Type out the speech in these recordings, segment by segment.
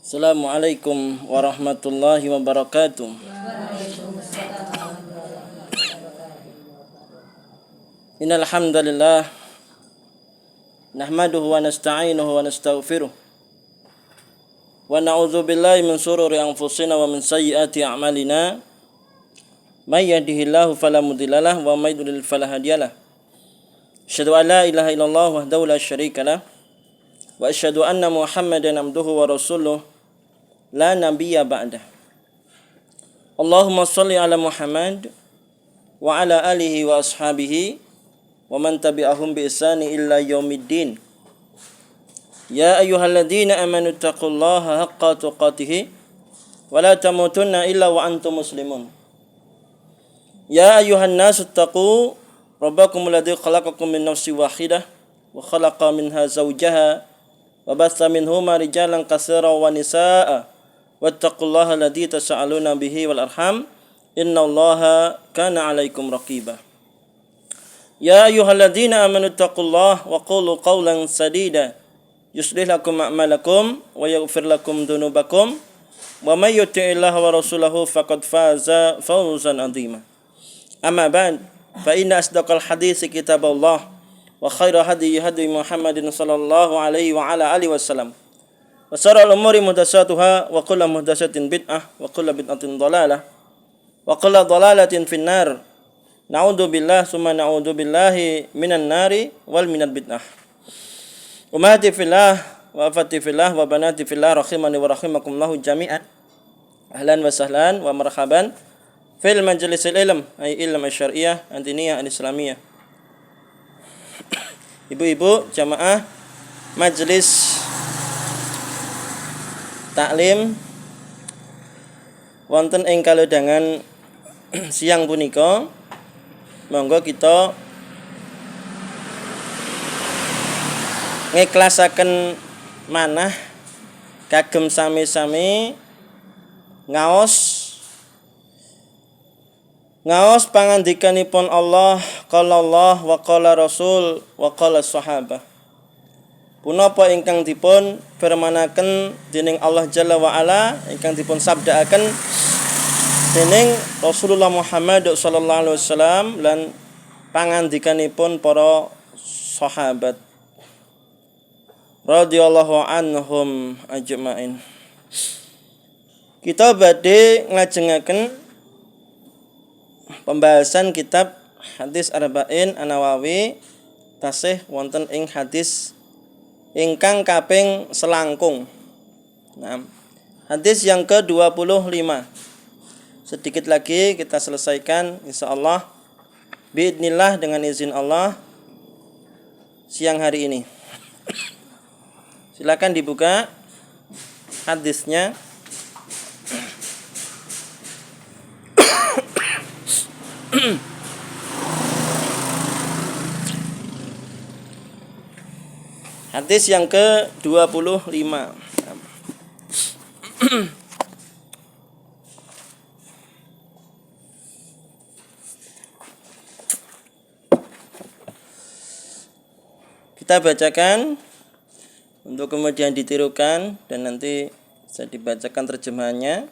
Assalamualaikum warahmatullahi wabarakatuh. Innal hamdalillah nahmaduhu wa nasta'inuhu wa nastaghfiruh wa na'udzu billahi min shururi anfusina wa min sayyiati a'malina. May yahdihillahu fala mudhillalah wa may yudlil fala hadiyalah. Asyhadu an la ilaha illallah wahdahu la syarikalah wa asyhadu anna Muhammadan abduhu wa rasuluh la nabiyya ba'dah. Allahumma shalli ala Muhammad wa ala alihi wa ashabihi wa man tabi'ahum bi ihsani illa yaumiddin. Ya ayyuhalladzina amanu taqullaha haqqa tuqatih wa la tamutunna illa wa antum muslimun. Ya ayyuhan nasu taqu rabbakumul ladzi khalaqakum min nafsin wahidah wa khalaqa minha zawjaha wa batha minhuma rijalan katsiran wa nisaa'a wattaqullaha alladzi tasaaluna bihi wal arham innallaha kana 'alaikum raqiba. Ya ayyuhalladzina amanu taqullaha wa qulu qawlan sadida yuslih lakum a'malakum wa yaghfir lakum dhunubakum wa may yuti'illaha wa rasulahu faqad faza fawzan 'azima. Amma ba'd, fa inna asdaqal hadits kitabullah wa khairu hadyi hadyi Muhammadin sallallahu alaihi wa ala alihi wasallam. Wa syarrul umuri muhdatsatuha wa kullu muhdatsatin bid'ah wa kullu bid'atin dhalalah wa kullu dhalalatin finnar. Na'udzu billahi summa na'udzu billahi minan nari wal minal bid'ah. Ummati fillah wa afati fillah wa banati fillah rahimani wa rahimakumullah jami'an. Ahlan wa sahlan wa marhaban fil majlisil ilm ay ilm syariah antiniyah al-islamiyah. Ibu-ibu jamaah majelis taklim wonten ing kalodhangan siang punika, monggo kita ngiklasaken manah kagem sami-sami ngaos pangandikanipun Allah, qala Allah wa qala Rasul wa qala sahabah. Punapa ingkang dipun firmanaken dening Allah Jalla wa Ala, ingkang dipun sabdaaken dening Rasulullah Muhammad sallallahu alaihi wasallam lan pangandikanipun para sahabat radhiyallahu anhum ajmain. Kita badhe nglajengaken pembahasan kitab Hadis Arba'in An-Nawawi tasih wonten ing hadis ingkang kaping selangkung. Nah, hadis yang ke-25. Sedikit lagi kita selesaikan insyaallah biidznillah dengan izin Allah siang hari ini. Silakan dibuka hadisnya. Hadis yang ke-25. Kita bacakan untuk kemudian ditirukan dan nanti bisa dibacakan terjemahannya.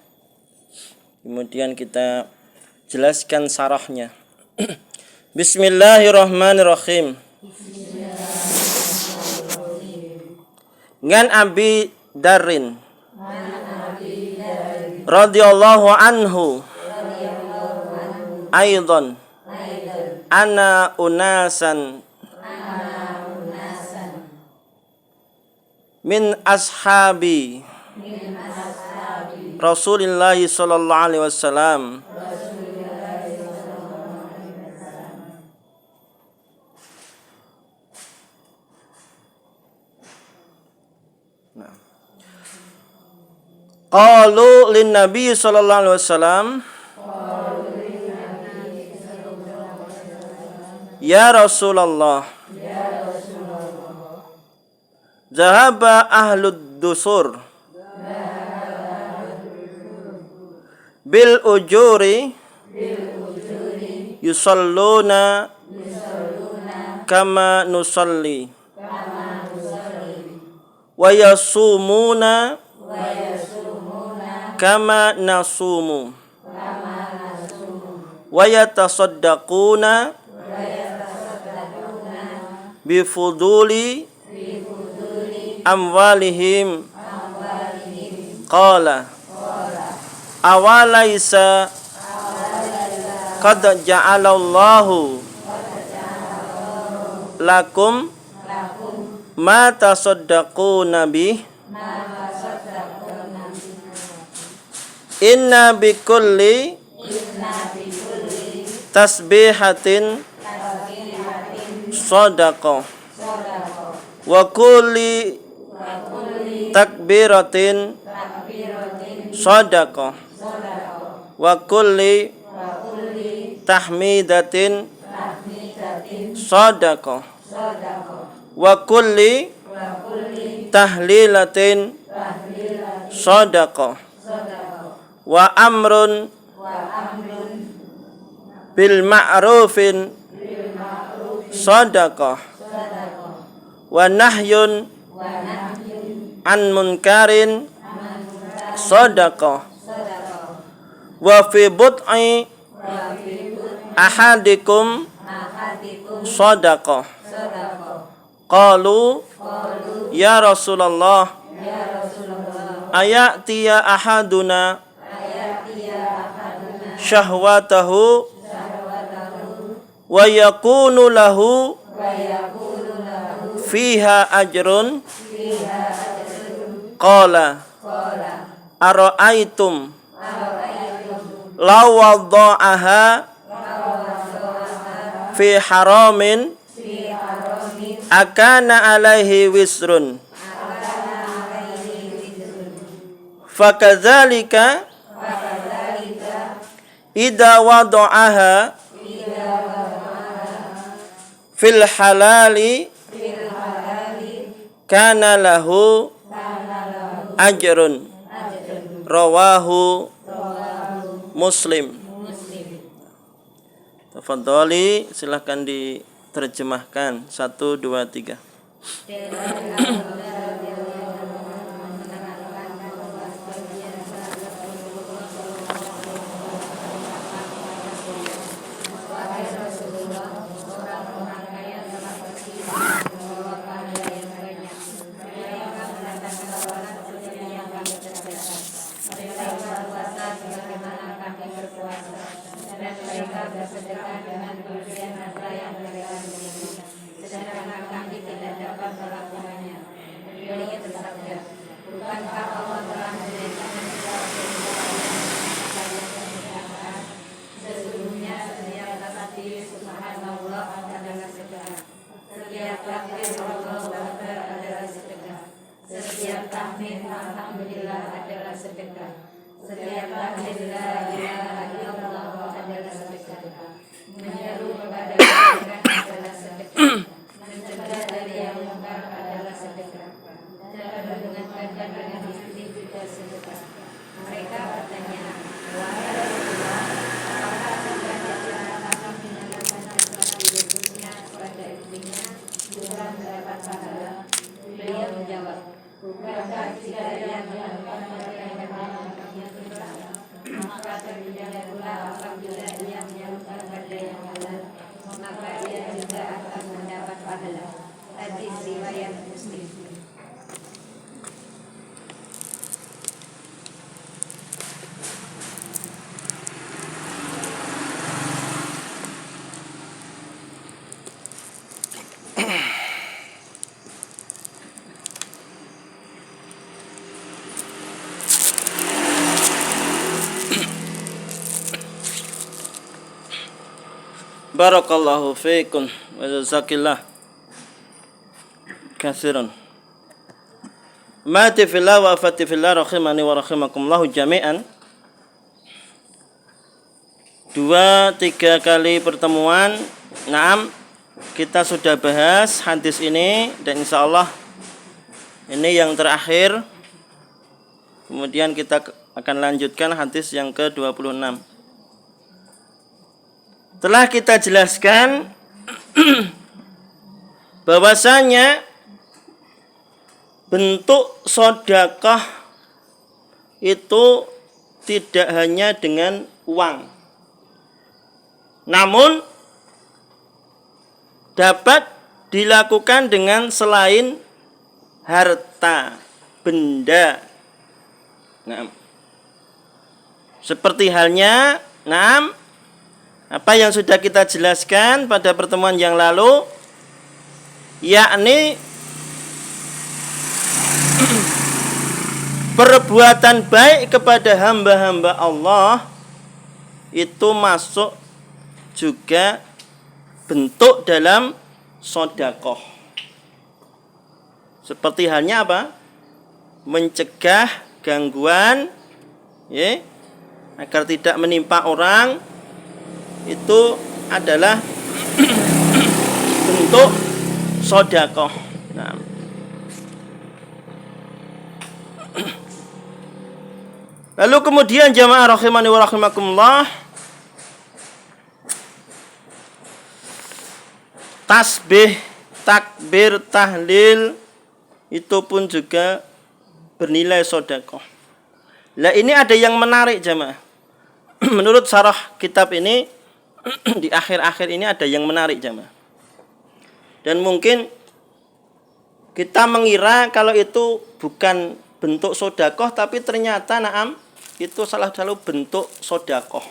Kemudian kita jelaskan syarahnya. Bismillahirrahmanirrahim. Ngan Abi Darin radhiyallahu anhu aidan ana unasan min ashabi Rasulillah sallallahu alaihi wasallam qalu lin nabi sallallahu alaihi wasallam ya Rasulullah zahaba ahlud dusur bil ujuri yusalluna kama nusalli wa yasumuna kama nasumu wa yatasaddaquna bifuduli amwalihim. Qala awalaysa qad ja'alallahu lakum ma tasaddaquna bih inna bikulli tasbihatin sadaqah wa kulli takbiratin sadaqah wa kulli tahmidatin sadaqah wa kulli tahlilatin sadaqah wa amrun bil ma'rufin sadaqah wa nahyun an munkarin sadaqah wa fi bud'i ahadikum sadaqah. Qalu ya Rasulullah ayatiya ahaduna syahwatahu wa yakunu lahu fiha ajrun. Qala ara'aitum law wada'aha fi haramin akana alaihi wisrun fakadzalika idza wada'aha fil halali kana lahu ajrun. Rawahu Muslim. Tafadhali, silahkan diterjemahkan. 1, 2, 3. Setiap tahmid alhamdulillah adalah sedekah. Setiap tahmid la ilaha illallah adalah sedekah. Menyeru kepada kebaikan adalah sedekah. Mencegah dari yang mungkar adalah sedekah. Cara mendengarkan dengan istri juga sedekah. Mereka bertanya, wahai Rasulullah, apakah saja cara kakak menyalakan hasrat hidupnya kepada istrinya bukan mendapat pahala? Beliau menjawab, bukankah jika ia melakukan perkara yang kita, maka terjadi pula apabila ia melakukan perkara yang halal, maka ia juga akan mendapat pahala. Hadis riwayat Muslim. Barakallahu fiikum wa jazakillah katsiran. Mati fillah wa afati fillah rahimani wa rahimakumullahu jami'an. 2-3 kali pertemuan, naam, kita sudah bahas hadis ini dan insyaallah ini yang terakhir. Kemudian kita akan lanjutkan hadis yang ke-26. Telah kita jelaskan bahwasanya bentuk sedekah itu tidak hanya dengan uang, namun dapat dilakukan dengan selain harta, benda. Nah, seperti halnya, apa yang sudah kita jelaskan pada pertemuan yang lalu, yakni perbuatan baik kepada hamba-hamba Allah itu masuk juga bentuk dalam sedekah. Seperti halnya apa? Mencegah gangguan, ya, agar tidak menimpa orang, itu adalah bentuk sedekah. Nah, lalu kemudian jamaah rahimani wa rahimakumullah, tasbih, takbir, tahlil itu pun juga bernilai sedekah. Lah ini ada yang menarik jamaah. Menurut syarah kitab ini di akhir-akhir ini ada yang menarik jamaah. Dan mungkin kita mengira kalau itu bukan bentuk sedekah, tapi ternyata itu salah satu bentuk sedekah.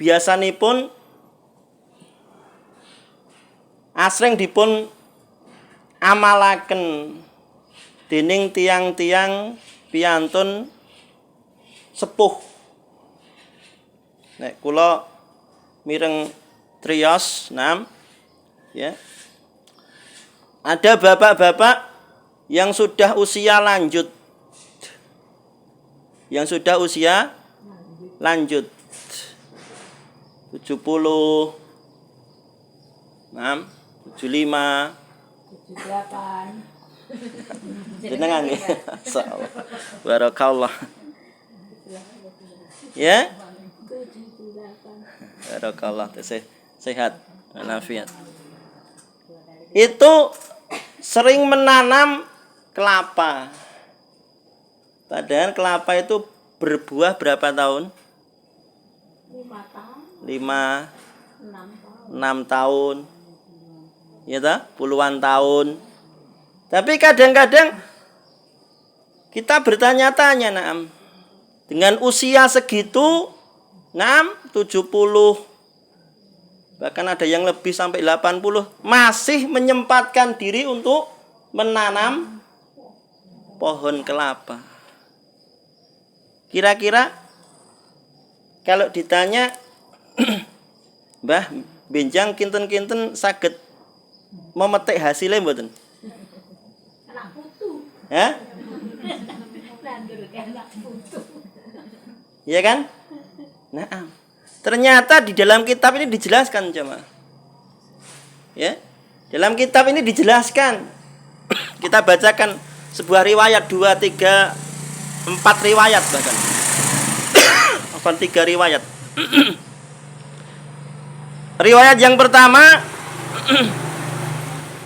Biasanipun asring dipun amalaken dening tiang-tiang piantun sepuh. Nek kula mireng triyos, ya. Ada bapak-bapak yang sudah usia lanjut. Yang sudah usia lanjut. 70, 75, 78. jenengan ya. Masyaallah. Barakallah. Ya? Barakallah, sehat, walafiat. Itu sering menanam kelapa. Padahal kelapa itu berbuah berapa tahun? 5, 6 tahun. Ya tak? Puluhan tahun. Tapi kadang-kadang kita bertanya-tanya, dengan usia segitu, 70, bahkan ada yang lebih sampai 80, masih menyempatkan diri untuk menanam pohon kelapa. Kira-kira kalau ditanya, Mbah, benjang kinten-kinten saged memetik hasilnya mboten? Anak putu. Ya? Nandur anak putu. Iya kan? Ternyata di dalam kitab ini dijelaskan jemaah. Ya? Dalam kitab ini dijelaskan. Kita bacakan sebuah riwayat, 2, 3, 4 riwayat bahkan. 3 riwayat. Riwayat yang pertama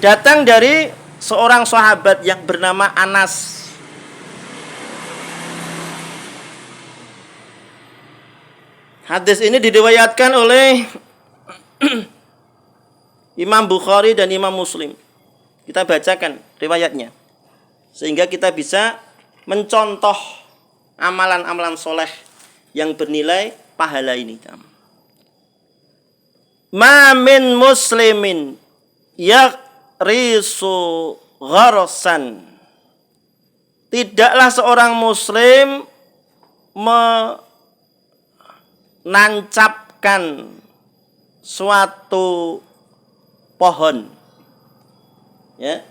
datang dari seorang sahabat yang bernama Anas. Hadis ini diriwayatkan oleh Imam Bukhari dan Imam Muslim. Kita bacakan riwayatnya sehingga kita bisa mencontoh amalan-amalan soleh yang bernilai pahala ini. Ma min muslimin yaqrisu gharsan. Tidaklah seorang muslim menancapkan suatu pohon. Ya.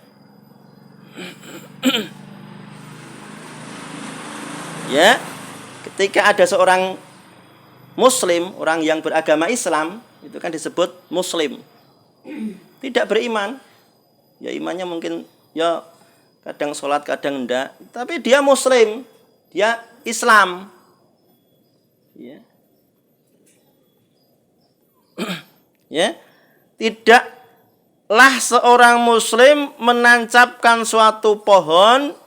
Ya. Ketika ada seorang muslim, orang yang beragama Islam, itu kan disebut muslim. Tidak beriman. Ya imannya mungkin ya kadang sholat, kadang enggak. Tapi dia muslim. Dia Islam. Ya. Ya. Tidaklah seorang muslim menancapkan suatu pohon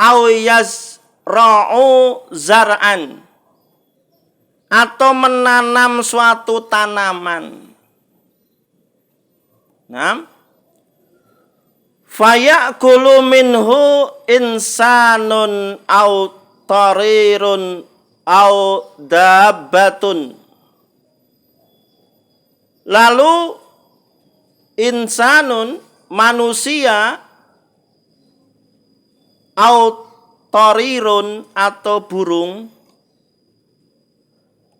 au yazra'u zar'an, atau menanam suatu tanaman. Nah, fayakulu minhu insanun au tarirun au dabbatun. Lalu insanun manusia au tarirun atau burung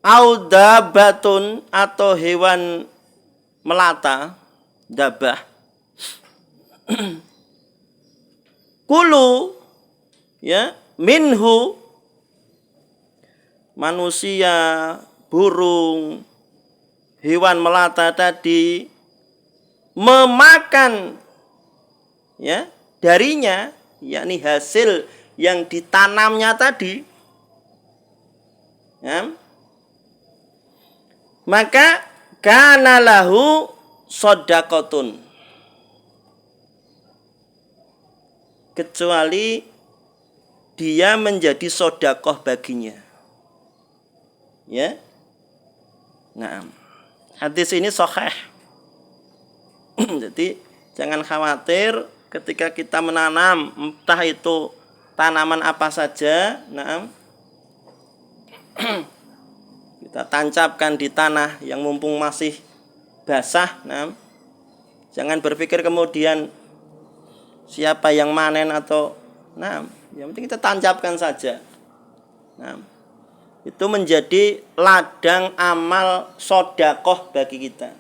au dabbatun atau hewan melata, dabah. Kulu, ya, minhu, manusia, burung, hewan melata tadi memakan, ya, darinya, yakni hasil yang ditanamnya tadi, ya, maka kana lahu shadaqatun, kecuali dia menjadi sedekah baginya. Ya. Nah, hadis ini sahih. Jadi jangan khawatir ketika kita menanam, entah itu tanaman apa saja, nah, kita tancapkan di tanah yang mumpung masih basah, nah, jangan berpikir kemudian siapa yang manen atau, nah, yang penting kita tancapkan saja. Nah, itu menjadi ladang amal sodakoh bagi kita.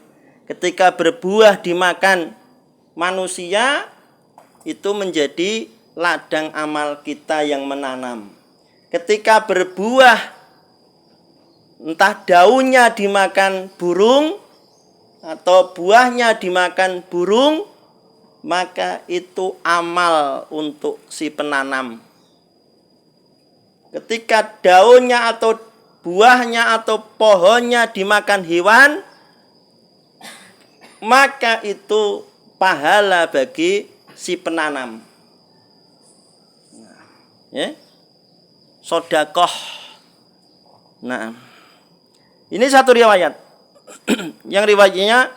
Ketika berbuah dimakan manusia, itu menjadi ladang amal kita yang menanam. Ketika berbuah, entah daunnya dimakan burung atau buahnya dimakan burung, maka itu amal untuk si penanam. Ketika daunnya atau buahnya atau pohonnya dimakan hewan, maka itu pahala bagi si penanam. Ya, sodakoh. Nah, ini satu riwayat. Yang riwayatnya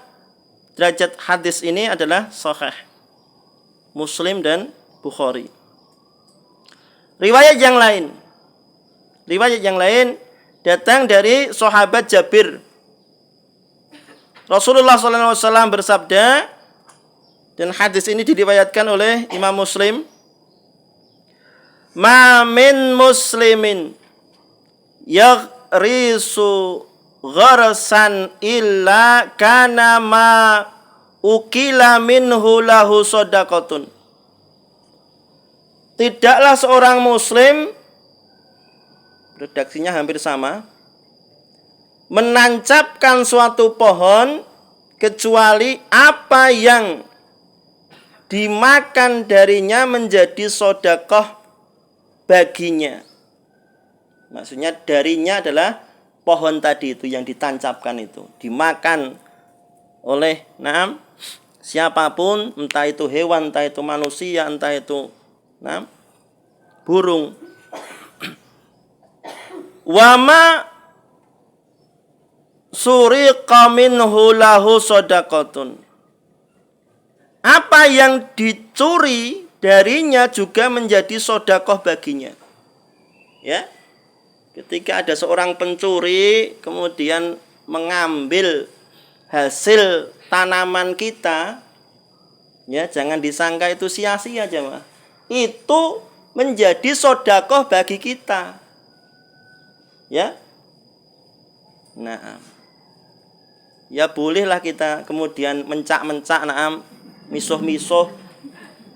derajat hadis ini adalah sahih, Muslim dan Bukhari. Riwayat yang lain datang dari sahabat Jabir. Rasulullah SAW bersabda, dan hadis ini diriwayatkan oleh Imam Muslim, ma min muslimin yaghrisu gharsan illa kana ma ukila minhu lahu shadaqatun. Tidaklah seorang muslim, redaksinya hampir sama, menancapkan suatu pohon kecuali apa yang dimakan darinya menjadi sedekah baginya. Maksudnya darinya adalah pohon tadi itu yang ditancapkan itu, dimakan oleh siapapun, entah itu hewan, entah itu manusia, entah itu burung. Wama suriqa minhu lahu shadaqatun. Apa yang dicuri darinya juga menjadi sedekah baginya. Ya. Ketika ada seorang pencuri kemudian mengambil hasil tanaman kita, ya, jangan disangka itu sia-sia aja, Mas. Itu menjadi sedekah bagi kita. Ya. Nah, ya bolehlah kita kemudian mencak-mencak, misuh-misuh,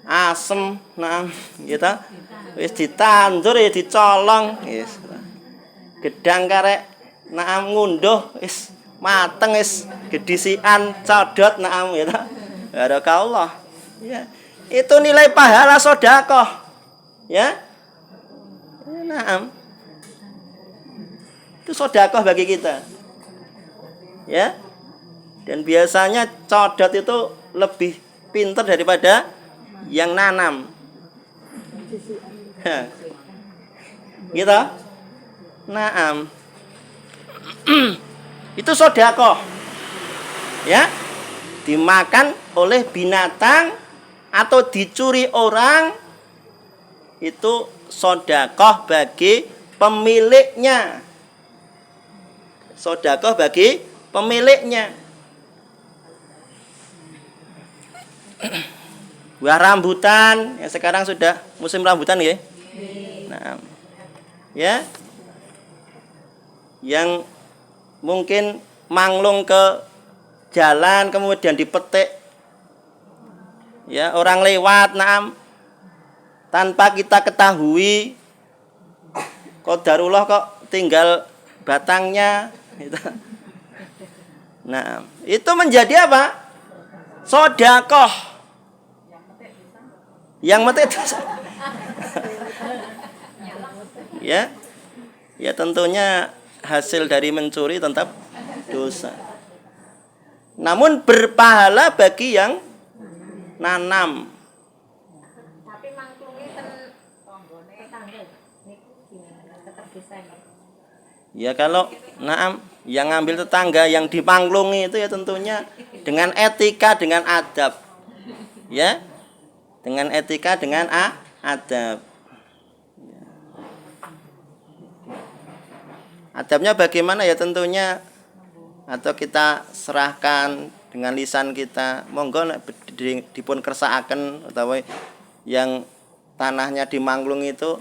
asem, gitu. Wis ditandur ya dicolong, wis. Gedang karek, ngunduh, wis mateng, wis gedisian, codot, gitu. Barakallah. Ya. Itu nilai pahala sedekah. Ya. Itu sedekah bagi kita. Ya. Dan biasanya codot itu lebih pintar daripada yang nanam. Gitu. Naam. Itu sedekah. Ya. Dimakan oleh binatang atau dicuri orang, itu sedekah bagi pemiliknya. Sedekah bagi pemiliknya. Buah rambutan, ya sekarang sudah musim rambutan ya. Nah, ya. Yang mungkin manglung ke jalan kemudian dipetik. Ya, orang lewat, naam. Tanpa kita ketahui, qadarullah kok tinggal batangnya gitu. Nah, itu menjadi apa? Sedekah. Yang mati itu. Ya. Ya tentunya hasil dari mencuri tetap dosa. Namun berpahala bagi yang nanam. Tapi mangklunge tetangga tetap bisa. Ya kalau naam yang ngambil tetangga yang dipangklungi itu ya tentunya dengan etika, dengan adab. Ya. Dengan etika, dengan adab. Adabnya bagaimana ya tentunya atau kita serahkan dengan lisan kita, monggo nek dipun kersakaken utawa yang tanahnya dimangklung itu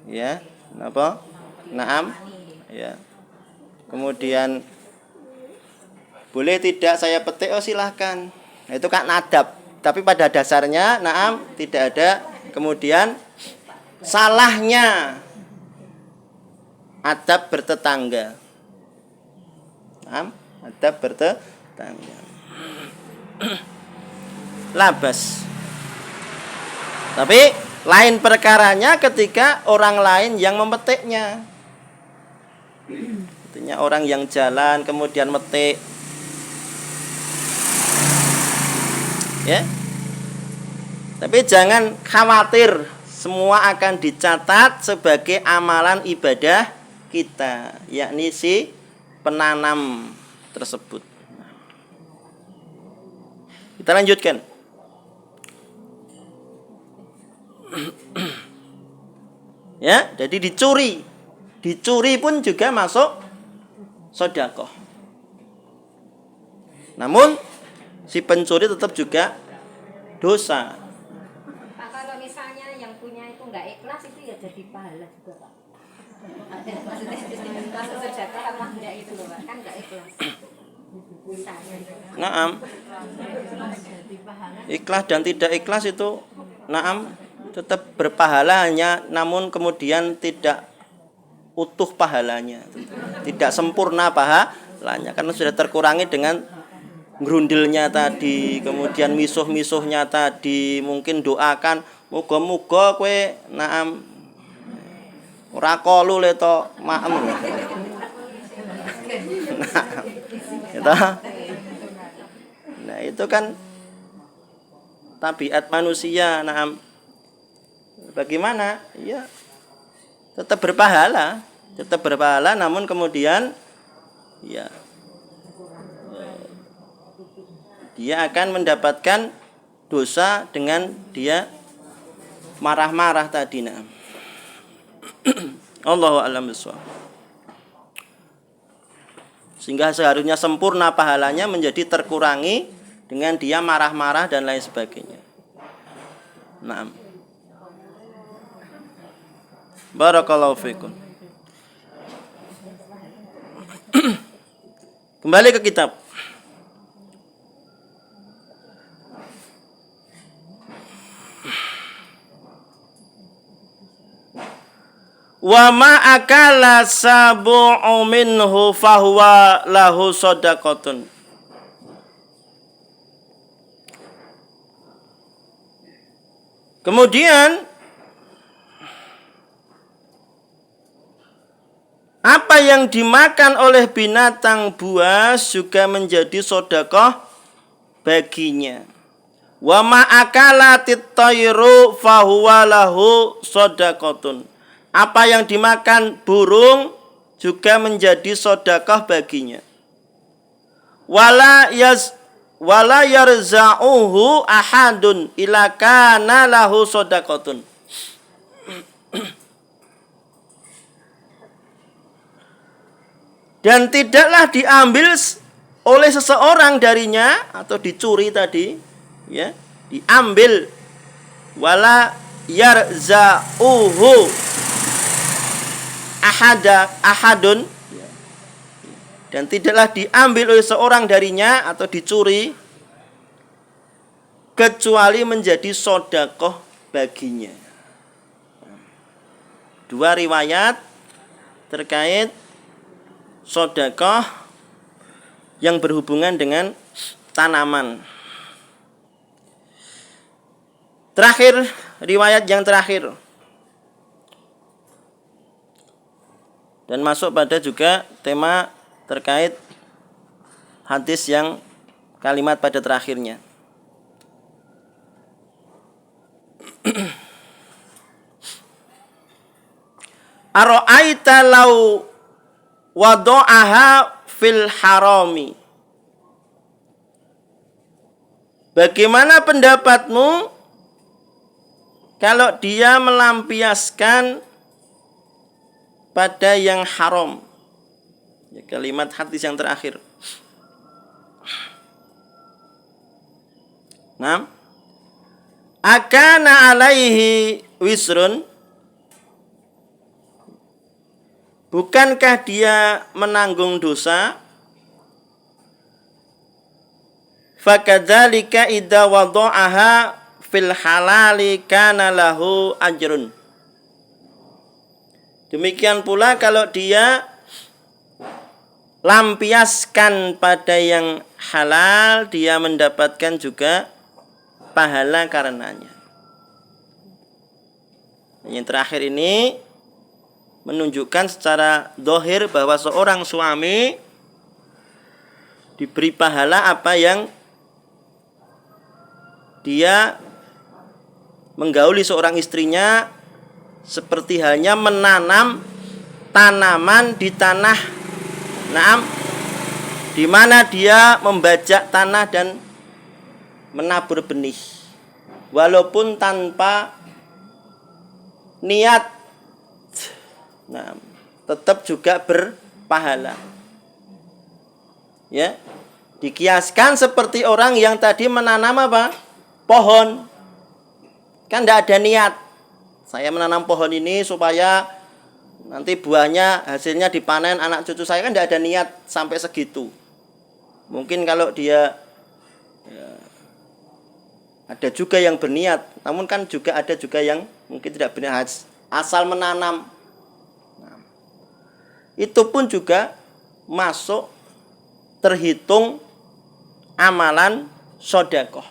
ya, napa? Naam. Ya. Kemudian boleh tidak saya petik? Oh silahkan. Nah, itu kan adab. Tapi pada dasarnya naam tidak ada kemudian salahnya adab bertetangga. Naam, adab bertetangga. Labas. Tapi lain perkaranya ketika orang lain yang memetiknya. Artinya orang yang jalan kemudian metik. Ya. Tapi jangan khawatir, semua akan dicatat sebagai amalan ibadah kita, yakni si penanam tersebut. Kita lanjutkan. Ya, jadi dicuri. Dicuri pun juga masuk sedekah. Namun si pencuri tetap juga dosa. Pak, kalau misalnya yang punya itu nggak ikhlas itu ya jadi pahala juga Pak. Masuk sedekah apa enggak itu loh Pak, kan nggak ikhlas. Naam. Ikhlas dan tidak ikhlas itu naam tetap berpahalanya, namun kemudian tidak utuh pahalanya. Tidak sempurna pahalanya karena sudah terkurangi dengan ngrundilnya tadi, kemudian misuh-misuhnya tadi, mungkin doakan muga-muga kowe naam ora kolu le to maem. Nah, itu kan tabiat manusia, naam. Bagaimana? Ya tetap berpahala, namun kemudian ya dia akan mendapatkan dosa dengan dia marah-marah tadi. Nah. Allahu a'lam bishawab. Sehingga seharusnya sempurna pahalanya menjadi terkurangi dengan dia marah-marah dan lain sebagainya. Naam. Barakallahu fikum. Kembali ke kitab. Wa ma akala sab'u minhu fahuwa lahu shadaqatun. Kemudian apa yang dimakan oleh binatang buas juga menjadi sedekah baginya. Wa ma akalatit tayru fahuwa lahu shadaqatun. Apa yang dimakan burung juga menjadi sedekah baginya. Wala yarza'uhu ahadun ila kana lahu shadaqatun. Dan tidaklah diambil oleh seseorang darinya atau dicuri tadi, ya, diambil. Wala yarza'uhu ahadun, dan tidaklah diambil oleh seorang darinya atau dicuri kecuali menjadi sedekah baginya. Dua riwayat terkait sedekah yang berhubungan dengan tanaman. Terakhir, riwayat yang terakhir. Dan masuk pada juga tema terkait hadis yang kalimat pada terakhirnya. Ara'aita law wada'aha fil harami. Bagaimana pendapatmu kalau dia melampiaskan pada yang haram? Ya, kalimat hadis yang terakhir. Nah, akana alaihi wisrun. Bukankah dia menanggung dosa? Fakadzalika idza wada'aha fil halali kana lahu ajrun. Demikian pula kalau dia lampiaskan pada yang halal, dia mendapatkan juga pahala karenanya. Yang terakhir ini menunjukkan secara zahir bahwa seorang suami diberi pahala apa yang dia menggauli seorang istrinya, seperti halnya menanam tanaman di tanah, di mana dia membajak tanah dan menabur benih, walaupun tanpa niat, tetap juga berpahala. Ya, dikiaskan seperti orang yang tadi menanam apa? Pohon. Kan tidak ada niat. Saya menanam pohon ini supaya nanti buahnya, hasilnya dipanen anak cucu saya, kan tidak ada niat sampai segitu. Mungkin kalau dia ada juga yang berniat, namun kan juga ada juga yang mungkin tidak berniat, asal menanam. Itu pun juga masuk terhitung amalan sedekah.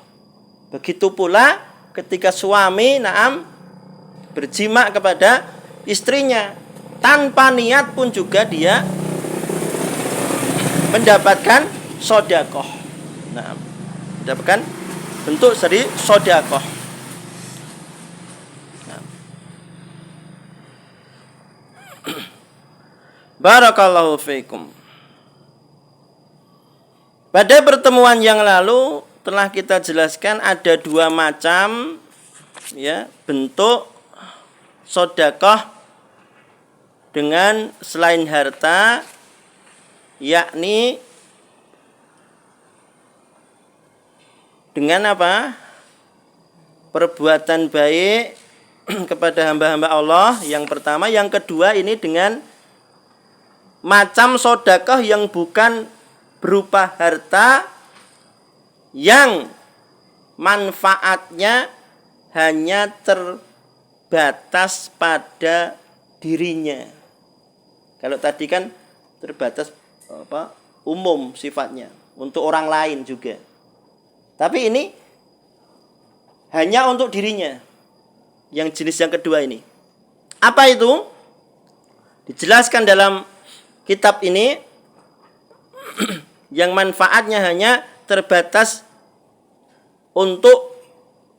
Begitu pula ketika suami berjima kepada istrinya tanpa niat pun juga dia mendapatkan sedekah. Mendapatkan bentuk dari sedekah. Barakallahu fiikum. Pada pertemuan yang lalu telah kita jelaskan ada dua macam, ya, bentuk sedekah dengan selain harta, yakni dengan apa? Perbuatan baik kepada hamba-hamba Allah yang pertama. Yang kedua ini dengan macam sedekah yang bukan berupa harta, yang manfaatnya hanya terbatas pada dirinya. Kalau tadi kan terbatas umum sifatnya untuk orang lain juga. Tapi ini hanya untuk dirinya. Yang jenis yang kedua ini. Apa itu? Dijelaskan dalam kitab ini yang manfaatnya hanya terbatas untuk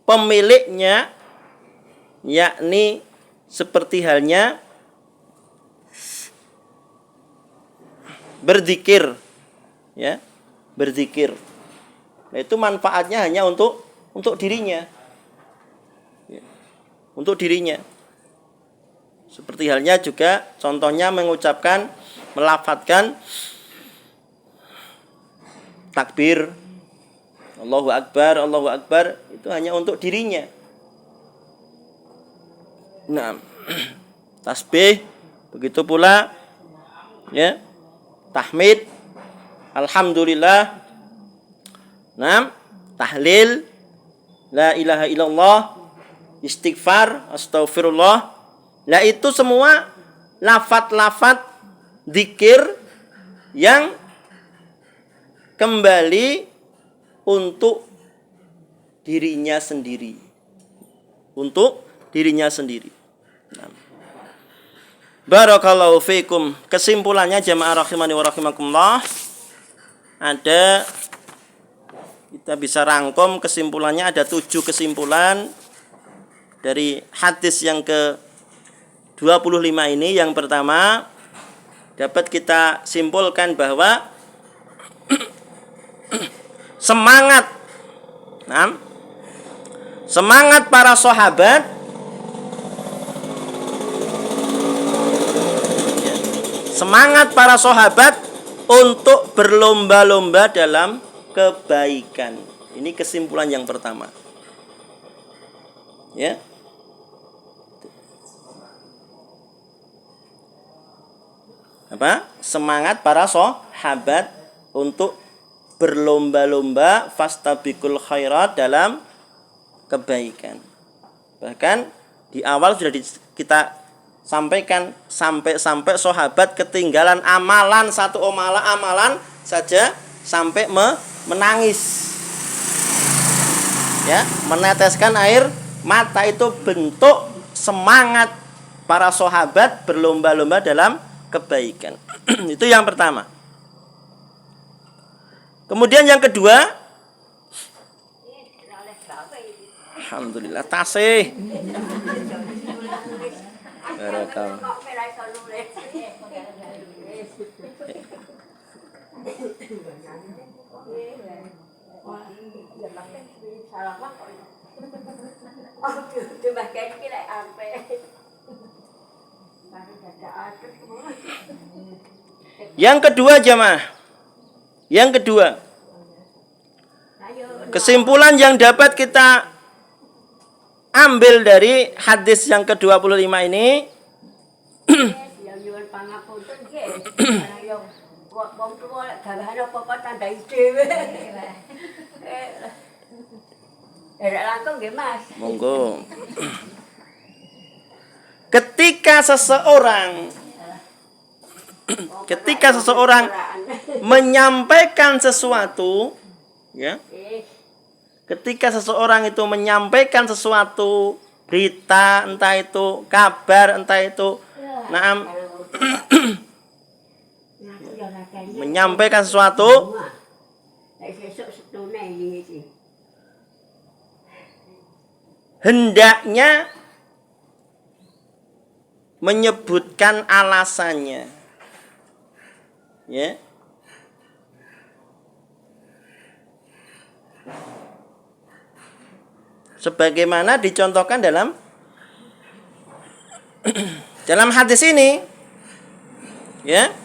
pemiliknya, yakni seperti halnya berzikir, ya, berzikir. Nah, itu manfaatnya hanya untuk dirinya, ya, untuk dirinya. Seperti halnya juga contohnya mengucapkan, melafadzkan takbir, Allahu Akbar, itu hanya untuk dirinya. Nah, tasbih begitu pula, ya, tahmid, alhamdulillah, nah, tahlil, la ilaha illallah, istighfar, astaghfirullah. Nah, itu semua lafaz-lafaz zikir yang kembali untuk dirinya sendiri. Untuk dirinya sendiri. Nah. Barakallahu fiikum. Kesimpulannya jamaah rahimani wa rahimakumullah, ada, kita bisa rangkum kesimpulannya ada 7 kesimpulan dari hadis yang ke-25 ini. Yang pertama, dapat kita simpulkan bahwa semangat para sahabat, semangat para sahabat untuk berlomba-lomba dalam kebaikan. Ini kesimpulan yang pertama. Ya. Apa? Semangat para sahabat untuk berlomba-lomba fastabiqul khairat dalam kebaikan. Bahkan di awal sudah kita sampaikan, sampai sahabat ketinggalan amalan, satu amalan saja sampai menangis, ya, meneteskan air mata. Itu bentuk semangat para sahabat berlomba-lomba dalam kebaikan. Itu yang pertama. Kemudian yang kedua, alhamdulillah, tasih. Yang kedua jamaah, yang kedua, kesimpulan yang dapat kita ambil dari hadis yang ke-25 ini, monggo. Ketika seseorang menyampaikan sesuatu, ya, ketika seseorang itu menyampaikan sesuatu, berita, entah itu kabar, entah itu menyampaikan sesuatu, hendaknya menyebutkan alasannya, ya. Sebagaimana dicontohkan dalam hadis ini, ya.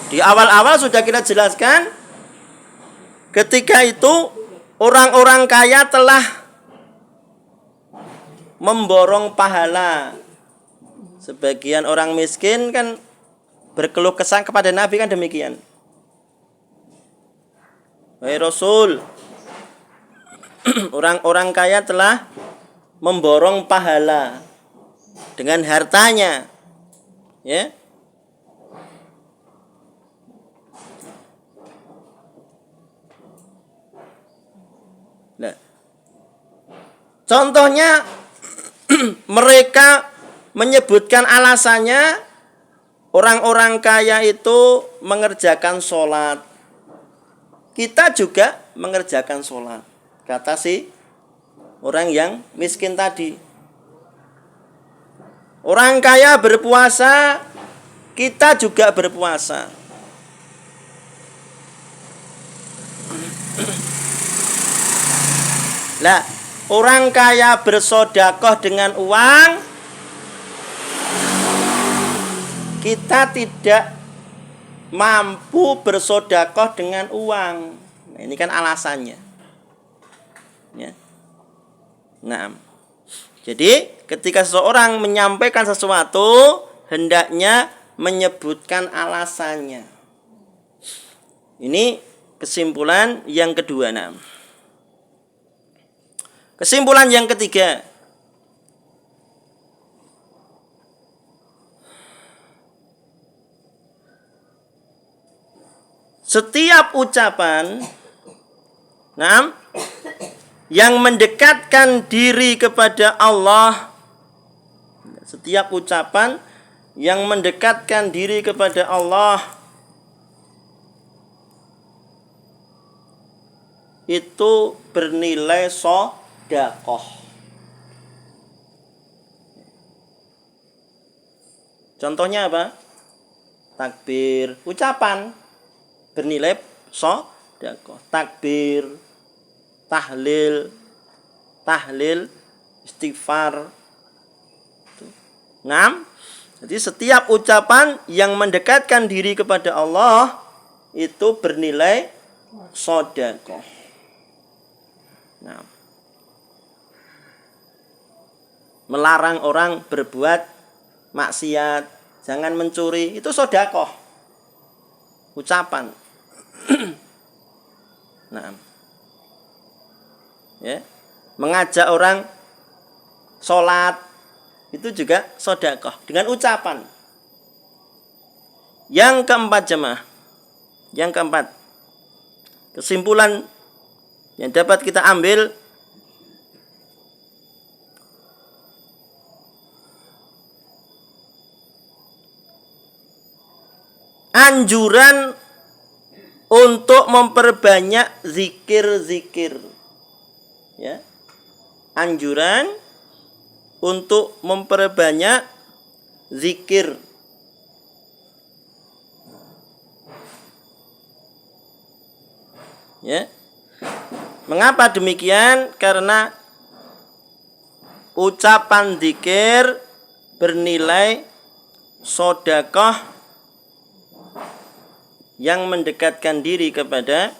Di awal-awal sudah kita jelaskan, ketika itu orang-orang kaya telah memborong pahala. Sebagian orang miskin kan berkeluh kesah kepada Nabi kan demikian. Wahai Rasul, orang-orang kaya telah memborong pahala dengan hartanya, ya. Nah, contohnya mereka menyebutkan alasannya, orang-orang kaya itu mengerjakan sholat. Kita juga mengerjakan sholat. Kata si orang yang miskin tadi. Orang kaya berpuasa, kita juga berpuasa. Lah, orang kaya bersedekah dengan uang, kita tidak mampu bersedekah dengan uang. Nah, ini kan alasannya. Ya. Nah, jadi ketika seseorang menyampaikan sesuatu, hendaknya menyebutkan alasannya. Ini kesimpulan yang kedua. Nah, kesimpulan yang ketiga, setiap ucapan yang mendekatkan diri kepada Allah, setiap ucapan yang mendekatkan diri kepada Allah itu bernilai sedekah. Contohnya apa? Takbir, ucapan bernilai sedekah. Takbir, tahlil, istighfar. Jadi setiap ucapan yang mendekatkan diri kepada Allah itu bernilai sedekah. Melarang orang berbuat maksiat, jangan mencuri, itu sedekah. Ucapan. Ya. Mengajak orang sholat, itu juga sedekah dengan ucapan. Yang keempat jemaah, yang keempat, kesimpulan yang dapat kita ambil, anjuran untuk memperbanyak zikir-zikir. Ya. Anjuran untuk memperbanyak zikir. Ya. Mengapa demikian? Karena ucapan zikir bernilai sedekah yang mendekatkan diri kepada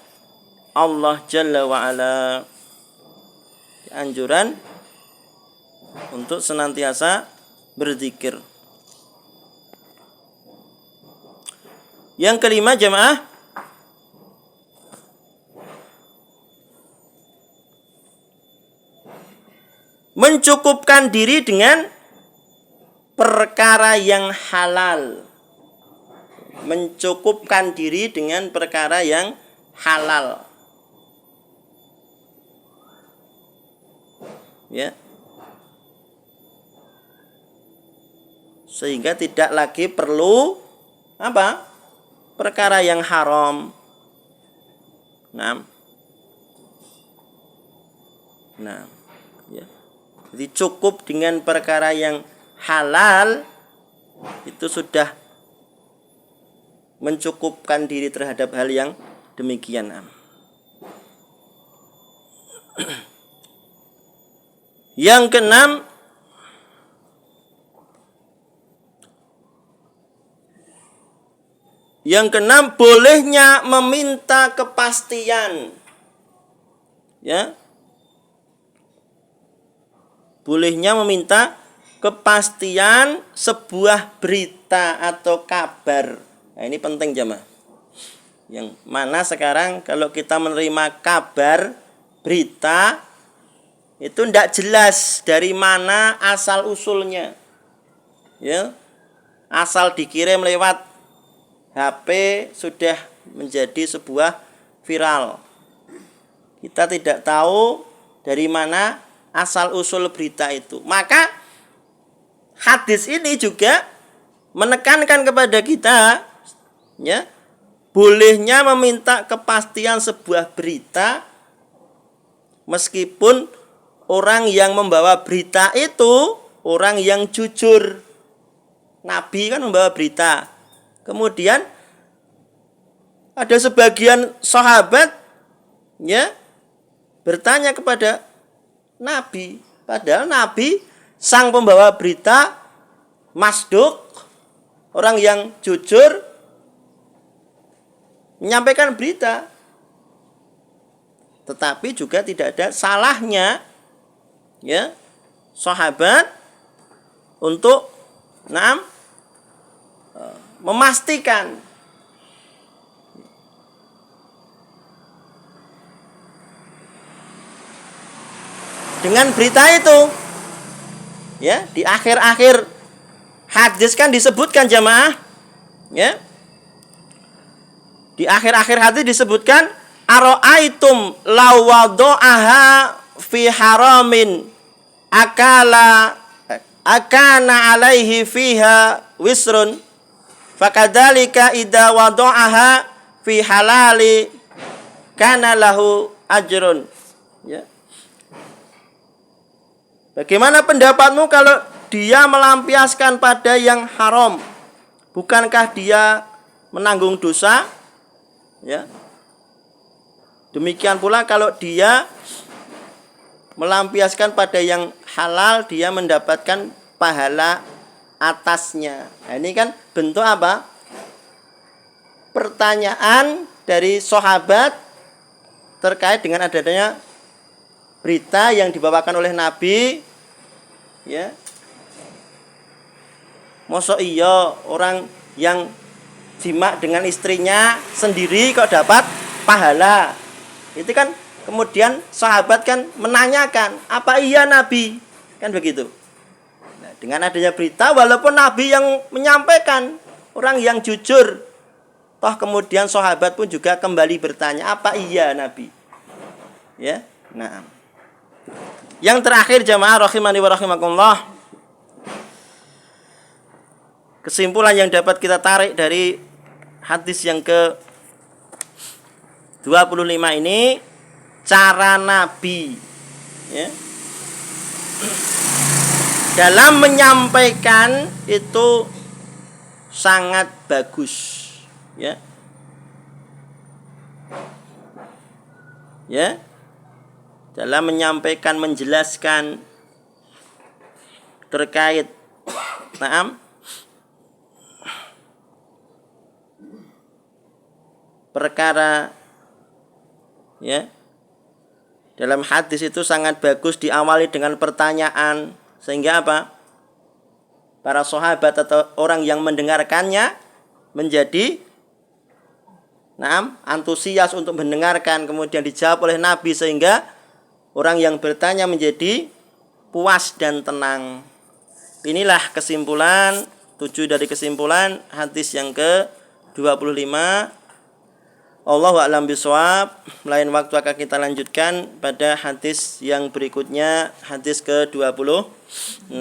Allah Jalla wa'ala. Anjuran untuk senantiasa berzikir. Yang kelima jemaah, mencukupkan diri dengan perkara yang halal. Mencukupkan diri dengan perkara yang halal. Ya. Sehingga tidak lagi perlu apa? Perkara yang haram. Nah, ya. Jadi cukup dengan perkara yang halal itu sudah mencukupkan diri terhadap hal yang demikian. Yang keenam, bolehnya meminta kepastian. Ya. Bolehnya meminta kepastian sebuah berita atau kabar. Nah, ini penting jemaah. Yang mana sekarang kalau kita menerima kabar, berita, itu tidak jelas dari mana asal usulnya. Ya. Asal dikirim lewat HP sudah menjadi sebuah viral. Kita tidak tahu dari mana asal usul berita itu. Maka hadis ini juga menekankan kepada kita, ya, bolehnya meminta kepastian sebuah berita meskipun orang yang membawa berita itu orang yang jujur. Nabi kan membawa berita. Kemudian ada sebagian sahabat ya bertanya kepada Nabi, padahal Nabi sang pembawa berita masduq, orang yang jujur menyampaikan berita. Tetapi juga tidak ada salahnya ya sahabat untuk memastikan dengan berita itu. Ya, di akhir-akhir hadis kan disebutkan jamaah, ya. Di akhir-akhir hadis disebutkan ara'aitum law wada'aha fi haramin akana alaihi fiha wisrun fakadzalika idza wada'aha fi halali kana lahu ajrun. Ya. Bagaimana pendapatmu kalau dia melampiaskan pada yang haram? Bukankah dia menanggung dosa? Ya. Demikian pula kalau dia melampiaskan pada yang halal, dia mendapatkan pahala atasnya. Nah, ini kan bentuk apa? Pertanyaan dari sahabat terkait dengan adanya berita yang dibawakan oleh Nabi, ya. Mosok iya orang yang jima dengan istrinya sendiri kok dapat pahala. Itu kan kemudian sahabat kan menanyakan, apa iya Nabi? Kan begitu. Nah, dengan adanya berita, walaupun Nabi yang menyampaikan, orang yang jujur, toh kemudian sahabat pun juga kembali bertanya, apa iya Nabi? Ya, nah. Yang terakhir jamaah rahimani wa rahimakumullah, kesimpulan yang dapat kita tarik dari hadis yang ke 25 ini, cara Nabi ya, dalam menyampaikan itu sangat bagus ya. Ya. Dalam menyampaikan, menjelaskan terkait perkara ya. Dalam hadis itu sangat bagus diawali dengan pertanyaan, sehingga apa? Para sahabat atau orang yang mendengarkannya menjadi antusias untuk mendengarkan, kemudian dijawab oleh Nabi, sehingga orang yang bertanya menjadi puas dan tenang. Inilah kesimpulan, 7 dari kesimpulan hadis yang ke-25. Allahu a'lam bishawab. Lain waktu akan kita lanjutkan pada hadis yang berikutnya, hadis ke-26.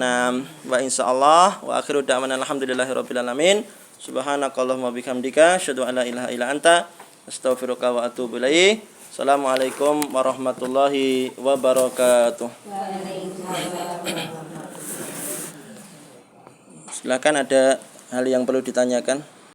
Wa insyaallah wa akhiru da'wana alhamdulillahirabbil alamin. Subhanakallahumma bihamdika asyhadu an la ilaha illa anta astaghfiruka wa atubu ilaik. Assalamualaikum warahmatullahi wabarakatuh. Silakan, ada hal yang perlu ditanyakan.